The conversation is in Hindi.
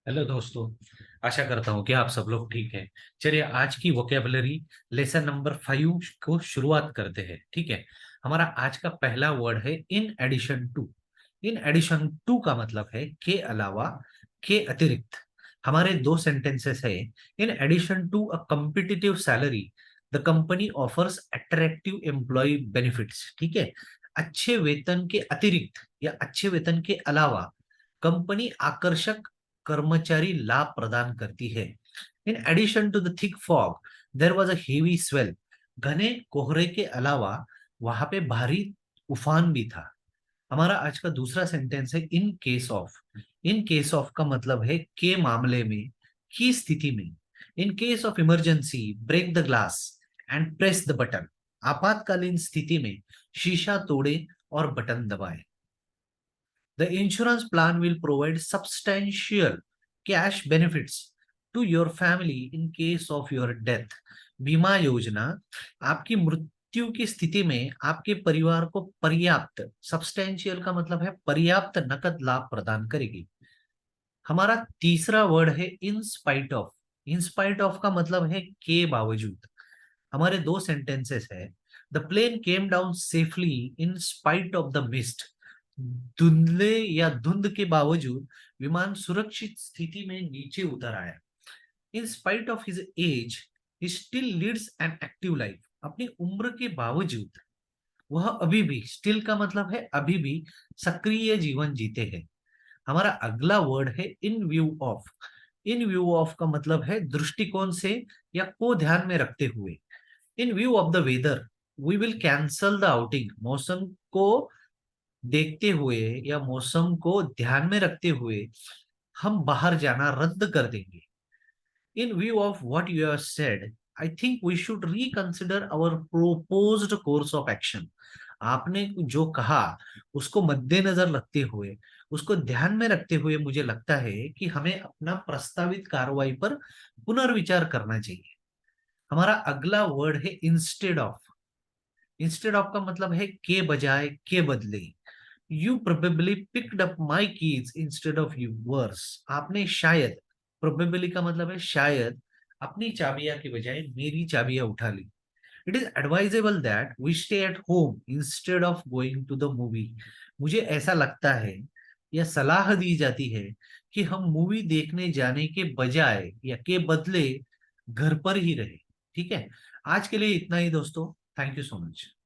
हेलो दोस्तों। आशा करता हूँ कि आप सब लोग ठीक हैं। चलिए आज की वोकेबलरी लेसन नंबर 5 को शुरुआत करते हैं। ठीक है। हमारा आज का पहला वर्ड है in addition to. In addition to का मतलब है के अलावा, के अतिरिक्त। हमारे दो सेंटेंसेस है। In addition to a competitive salary the company offers attractive employee benefits. ठीक है। अच्छे वेतन के अतिरिक्त या अच्छे वेतन के अलावा कंपनी आकर्षक कर्मचारी लाभ प्रदान करती है। In addition to the thick fog there was a heavy swell. घने कोहरे के अलावा वहां पे भारी उफान भी था। हमारा आज का दूसरा सेंटेंस है in case of. In case of का मतलब है के मामले में, की स्थिति में। In case of emergency brake the glass and press the button. आपातकालीन स्थिति में शीशा तोड़े और बटन दबाए। The insurance plan will provide substantial cash benefits to your family in case of your death. बीमा योजना आपकी मृत्यु की स्थिति में आपके परिवार को पर्याप्त, सब्सटेंशियल का मतलब है पर्याप्त नकद लाभ प्रदान करेगी। हमारा तीसरा वर्ड है in spite of. In spite of का मतलब है के बावजूद। हमारे दो सेंटेंसेस है। The plane came down safely in spite of the mist. धुंधले या धुंध के बावजूद विमान सुरक्षित स्थिति में नीचे उतर आया। In spite of his age he still leads an active life. अपनी उम्र के बावजूद वह अभी भी, स्टिल का मतलब है अभी भी, सक्रिय जीवन जीते हैं। हमारा अगला वर्ड है इन view of. In view of का मतलब है दृष्टिकोण से या को ध्यान में रखते हुए। In view of the weather we will cancel the outing. मौसम को देखते हुए या मौसम को ध्यान में रखते हुए हम बाहर जाना रद्द कर देंगे। In view of what you have said I think we should reconsider our proposed course of action. आपने जो कहा उसको मद्देनजर रखते हुए, उसको ध्यान में रखते हुए मुझे लगता है कि हमें अपना प्रस्तावित कार्रवाई पर पुनर्विचार करना चाहिए। हमारा अगला वर्ड है इंस्टेड ऑफ। इंस्टेड ऑफ का मतलब है के बजाय, के बदले। You probably picked up my keys instead of yours. आपने शायद, प्रोबेबली का मतलब है शायद, अपनी चाबियां की बजाय मेरी चाबियां उठा ली। It is advisable that we stay at home instead of going to the movie. मुझे ऐसा लगता है या सलाह दी जाती है कि हम मूवी देखने जाने के बजाय या के बदले घर पर ही रहे। ठीक है। आज के लिए इतना ही दोस्तों। Thank you so much.